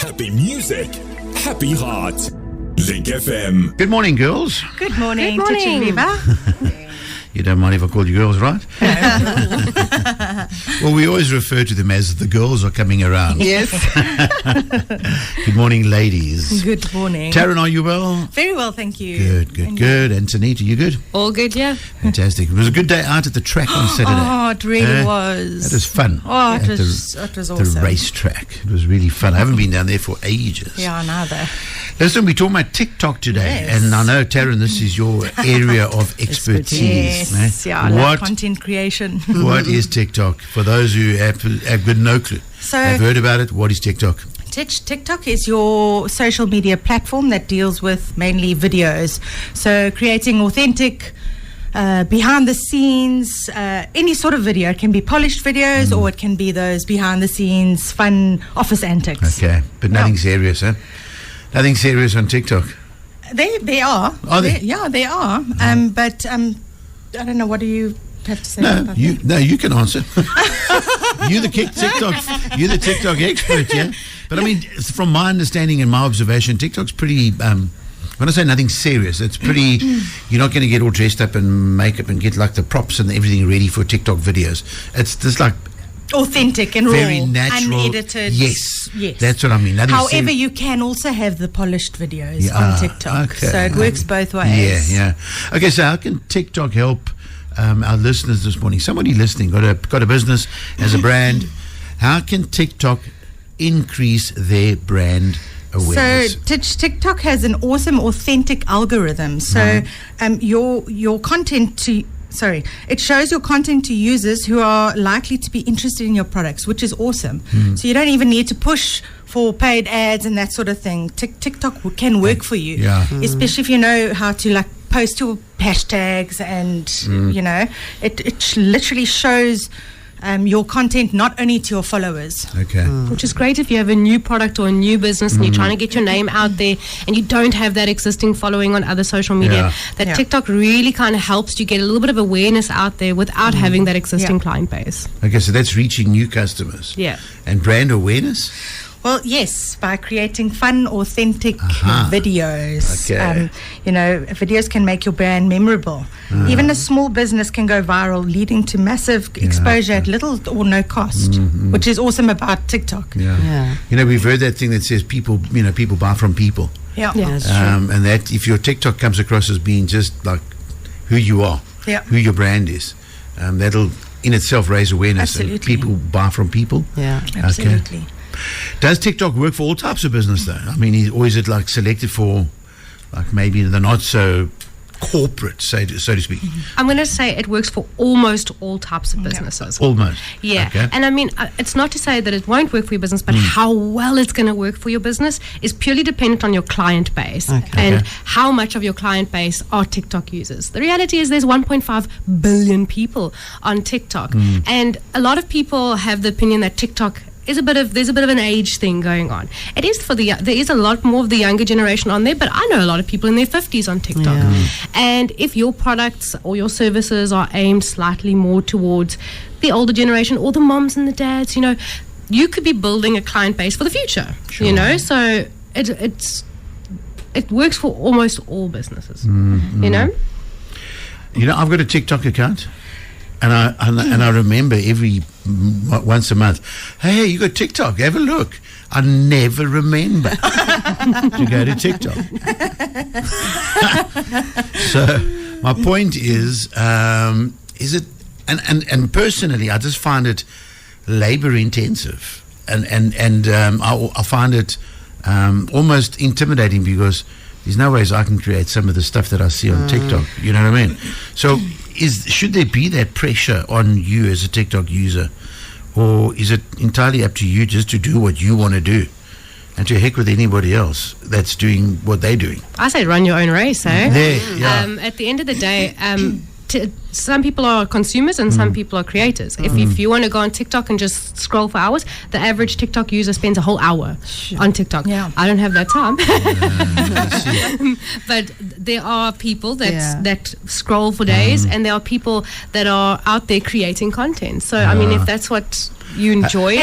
Happy music, happy heart. Link FM. Good morning, girls. Good morning, Good Titch and morning. Viva. You don't mind if I call you girls, right? Well, we always refer to them as the girls are coming around. Yes. Good morning, ladies. Good morning. Taryn, are you well? Very well, thank you. Good. And Tanita, you good? All good, yeah. Fantastic. It was a good day out at the track on Saturday. Oh, it really was. That was fun. Oh, it At was awesome. The racetrack. It was really fun. I haven't been down there for ages. Yeah, neither. Listen, we're talking about TikTok today. Yes. And I know, Taryn, this is your area of expertise. Yes, yeah, I love content creation. What is TikTok? For those who have got no clue, So- have heard about it, what is TikTok? TikTok is your social media platform that deals with mainly videos. So creating authentic, behind the scenes, any sort of video. It can be polished videos or it can be those behind the scenes fun office antics. Okay, but nothing serious, huh? Nothing serious on TikTok. They are. Are they? Yeah, they are. But I don't know. What do you have to say about that? You can answer. You're the TikTok expert, yeah. But I mean, from my understanding and my observation, TikTok's pretty. When I say nothing serious, it's pretty. You're not going to get all dressed up in makeup and get like the props and everything ready for TikTok videos. It's just like authentic and very raw, natural, unedited. Yes, that's what I mean. However, you can also have the polished videos on TikTok, okay. so it works both ways. Yeah. Okay, so how can TikTok help our listeners this morning? Somebody listening got a business as a brand. How can TikTok increase their brand awareness? So TikTok has an awesome, authentic algorithm. So your content it shows your content to users who are likely to be interested in your products, which is awesome. So you don't even need to push for paid ads and that sort of thing. TikTok can work for you, especially if you know how to like post your hashtags and it literally shows your content not only to your followers. Okay. Which is great if you have a new product or a new business and you're trying to get your name out there and you don't have that existing following on other social media. TikTok really kind of helps you get a little bit of awareness out there without having that existing client base. Okay, so that's reaching new customers. Yeah. And brand awareness? Well, yes, by creating fun, authentic videos. Okay. Videos can make your brand memorable. Even a small business can go viral, leading to massive exposure at little or no cost, which is awesome about TikTok. Yeah. We've heard that thing that says people buy from people. Yeah. That's And that if your TikTok comes across as being just like who you are, who your brand is, that'll in itself raise awareness. Absolutely. And people buy from people. Yeah. Absolutely. Okay. Does TikTok work for all types of business though? I mean, or is it like selected for like maybe the not so corporate, so to speak? I'm going to say it works for almost all types of businesses. Almost. Yeah. Okay. And I mean, it's not to say that it won't work for your business, but how well it's going to work for your business is purely dependent on your client base and how much of your client base are TikTok users. The reality is there's 1.5 billion people on TikTok. And a lot of people have the opinion that TikTok there's a bit of an age thing going on. It is there is a lot more of the younger generation on there, but I know a lot of people in their 50s on TikTok. And if your products or your services are aimed slightly more towards the older generation or the moms and the dads, you could be building a client base for the future. Sure. So it works for almost all businesses. I've got a TikTok account. And I remember once a month, hey, you got TikTok, have a look. I never remember to go to TikTok. So my point is it, and personally, I just find it labor intensive, and I find it almost intimidating because there's no ways I can create some of the stuff that I see on TikTok. You know what I mean? So should there be that pressure on you as a TikTok user, or is it entirely up to you just to do what you want to do and to heck with anybody else that's doing what they're doing? I say run your own race, eh? At the end of the day, some people are consumers and some people are creators. If you want to go on TikTok and just scroll for hours, the average TikTok user spends a whole hour on TikTok. I don't have that time. But there are people that scroll for days, and there are people that are out there creating content. So I mean, if that's what you enjoy.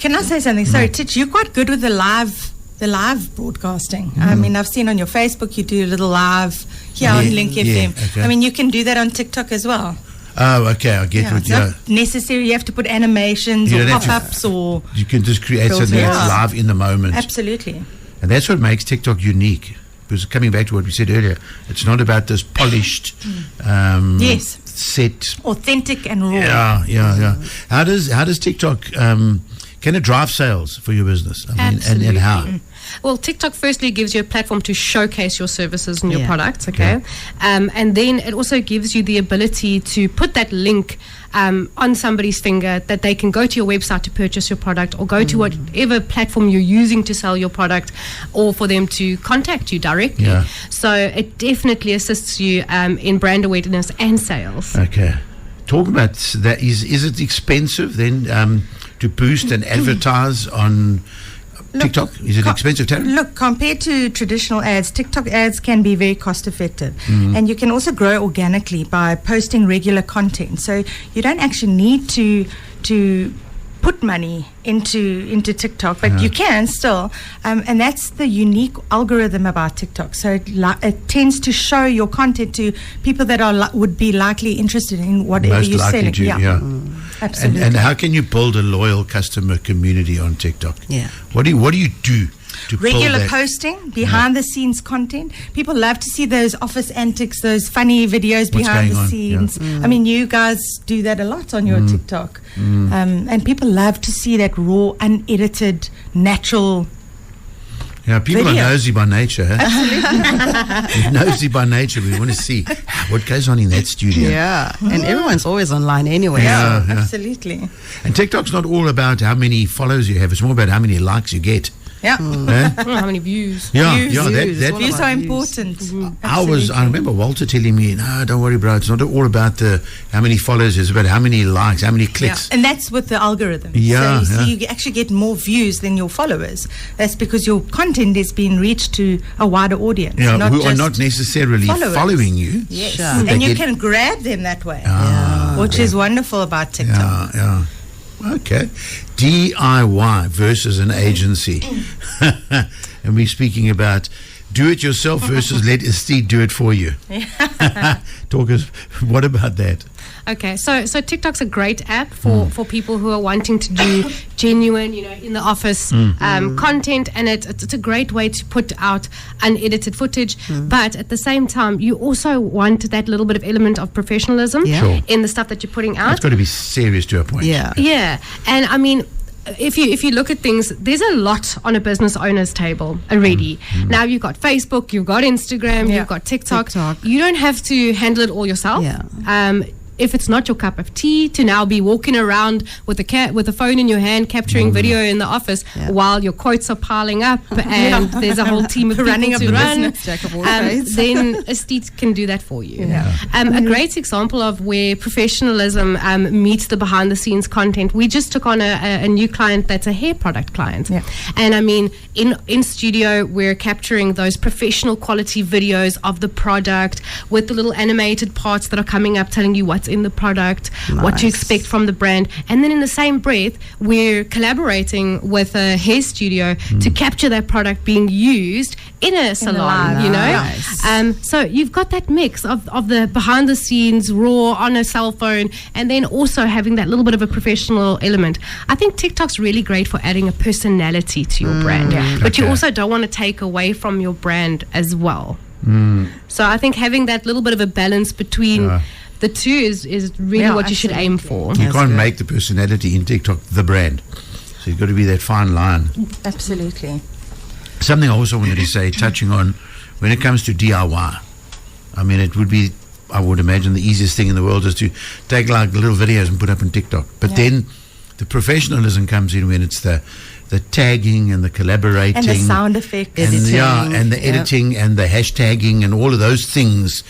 Can I say something? Sorry, Titch, you're quite good with the live broadcasting. I mean, I've seen on your Facebook you do a little live here on Link FM. Okay. I mean, you can do that on TikTok as well. Oh, okay, I get what It's not necessary. You have to put animations You or don't have pop-ups or... you can just create something that's Yeah. live in the moment. Absolutely. And that's what makes TikTok unique. Because coming back to what we said earlier, it's not about this polished Yes. set. Authentic and raw. Yeah. How does TikTok can it drive sales for your business? I mean, and how? Well, TikTok firstly gives you a platform to showcase your services and your Yeah. products, okay? And then it also gives you the ability to put that link on somebody's finger that they can go to your website to purchase your product or go to whatever platform you're using to sell your product or for them to contact you directly. Yeah. So it definitely assists you in brand awareness and sales. Okay. Talk about that. Is it expensive then to boost and advertise on TikTok? Is it expensive, Taryn? Look, compared to traditional ads, TikTok ads can be very cost effective. And you can also grow organically by posting regular content. So you don't actually need to put money into TikTok, but you can still. And that's the unique algorithm about TikTok. So it tends to show your content to people that are would be likely interested in whatever Most you're likely selling. to, yeah. Absolutely. And how can you build a loyal customer community on TikTok? Yeah. What do you do to build Regular that? posting, behind the scenes content. People love to see those office antics, those funny videos What's behind the going on, scenes. I mean, you guys do that a lot on your TikTok. And people love to see that raw, unedited, natural. Yeah, people video. are nosy by nature. We're nosy by nature. We want to see what goes on in that studio. Yeah, and everyone's always online anyway. Yeah. Absolutely. And TikTok's not all about how many followers you have. It's more about how many likes you get. Yeah. Eh? How many views? Yeah, Views. yeah. Views. That All Views about are views. important. I remember Walter telling me, no, don't worry, bro. It's not all about how many followers. It's about how many likes, how many Yeah. clicks. And that's with the algorithm. Yeah, So yeah. you actually get more views than your followers. That's because your content is being reached to a wider audience. Yeah, not who are just not necessarily followers. following you. Yes. Sure. And They you get- can grab them that way, Ah, which is wonderful about TikTok. yeah. Okay. DIY versus an agency. And we're speaking about do it yourself versus let Aesthete do it for you. Talk us, what about that? Okay, so TikTok's a great app for people who are wanting to do genuine, in the office content, and it's a great way to put out unedited footage. But at the same time, you also want that little bit of element of professionalism Yeah. Sure. in the stuff that you're putting out. It's got to be serious to a point. Yeah. Yeah, and I mean, if you look at things, there's a lot on a business owner's table already. Now you've got Facebook, you've got Instagram, Yeah. you've got TikTok. TikTok. You don't have to handle it all yourself. Yeah. If it's not your cup of tea to now be walking around with a phone in your hand capturing video in the office Yeah. while your quotes are piling up and there's a whole team of Running people up to the run, business. Jack of all trades. then Aesthete can do that for you. Yeah. A great example of where professionalism meets the behind the scenes content. We just took on a new client that's a hair product client. Yeah. And I mean, in studio, we're capturing those professional quality videos of the product with the little animated parts that are coming up telling you what's in the product, what to Nice. expect from the brand. And then in the same breath, we're collaborating with a hair studio to capture that product being used in a salon, live. Nice. So you've got that mix of the behind the scenes, raw on a cell phone, and then also having that little bit of a professional element. I think TikTok's really great for adding a personality to your brand, but you Okay. also don't want to take away from your brand as well. So I think having that little bit of a balance between the two is really Yeah, what you should aim for. You That's can't good. make the personality in TikTok the brand. So you've got to be that fine line. Absolutely. Something I also wanted to say, touching on when it comes to DIY, I mean, it would be, I would imagine, the easiest thing in the world is to take like little videos and put up on TikTok. But then the professionalism comes in when it's the tagging and the collaborating. And the sound effects. and Editing, and the yeah. editing and the hashtagging and all of those things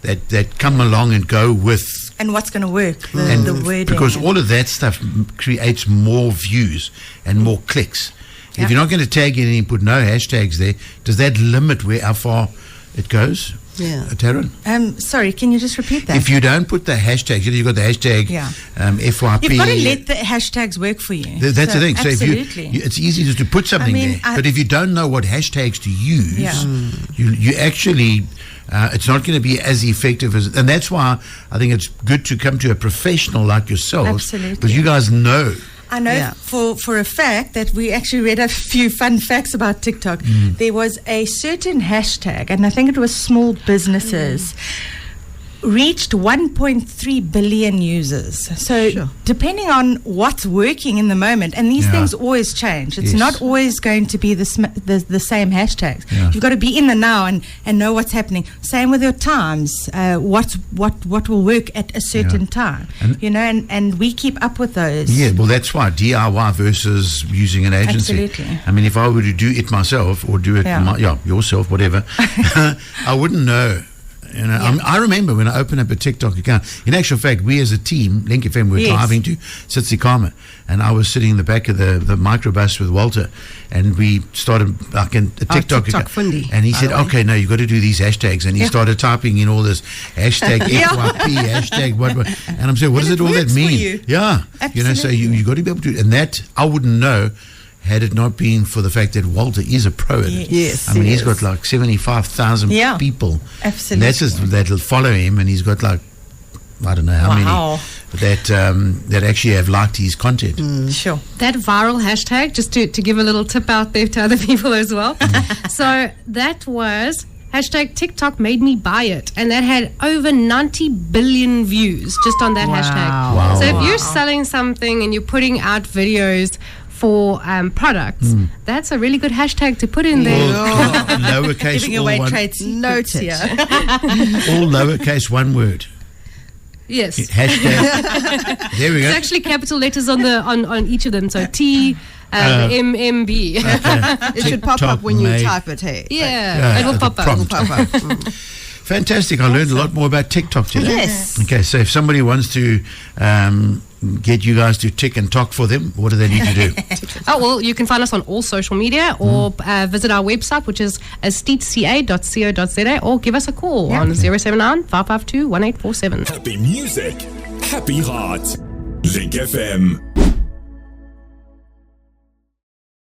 that come along and go with. And what's going to work, And the wording. because and- all of that stuff creates more views and more clicks. Yeah. If you're not going to tag in and put no hashtags there, does that limit how far it goes? Yeah. Taryn? Sorry, can you just repeat that? If you don't put the hashtag, you've got the hashtag FYP. You've got to let the hashtags work for you. That's the thing. So absolutely. if it's easy just to put something there. But if you don't know what hashtags to use, you actually, it's not going to be as effective as. And that's why I think it's good to come to a professional like yourselves. Absolutely. Because you guys know. I know for a fact that we actually read a few fun facts about TikTok. There was a certain hashtag, and I think it was small businesses, reached 1.3 billion users. So depending on what's working in the moment, and these things always change. It's not always going to be the same hashtags. You've got to be in the now and know what's happening. Same with your times. What will work at a certain time. And we keep up with those. Yeah, well, that's why DIY versus using an agency. Absolutely. I mean, if I were to do it myself or do it yourself, whatever, I wouldn't know. I remember when I opened up a TikTok account. In actual fact, we as a team, Link FM, were driving to Tsitsikamma, and I was sitting in the back of the microbus with Walter, and we started like a TikTok account. Fundi, and he said, "Okay, no, you got to do these hashtags," and he started typing in all this hashtag FYP, hashtag what, and I'm saying, what does all that mean? Yeah, absolutely. So you got to be able to, and that I wouldn't know. Had it not been for the fact that Walter is a pro at it. Yes, I mean, he's got like 75,000 people. Absolutely. And that's just, that'll follow him, and he's got like, I don't know how many that actually have liked his content. Sure. That viral hashtag, just to give a little tip out there to other people as well. So that was hashtag TikTok made me buy it, and that had over 90 billion views just on that hashtag. Wow. So if you're selling something and you're putting out videos for products, that's a really good hashtag to put in there. All lowercase, Giving all away one, trade secrets here. all lowercase, one word. Yes. Hashtag. There we go. It's actually capital letters on each of them. So T, MMB. Okay. It should pop up when you type it. Hey. Yeah, it will pop up. prompt. Pop up. Fantastic. I learned a lot more about TikTok today. Yes. Okay, so if somebody wants to get you guys to tick and talk for them, what do they need to do? Oh, well, you can find us on all social media or visit our website, which is aestheteca.co.za, or give us a call on 079 552 1847. Happy music, happy heart. Link FM.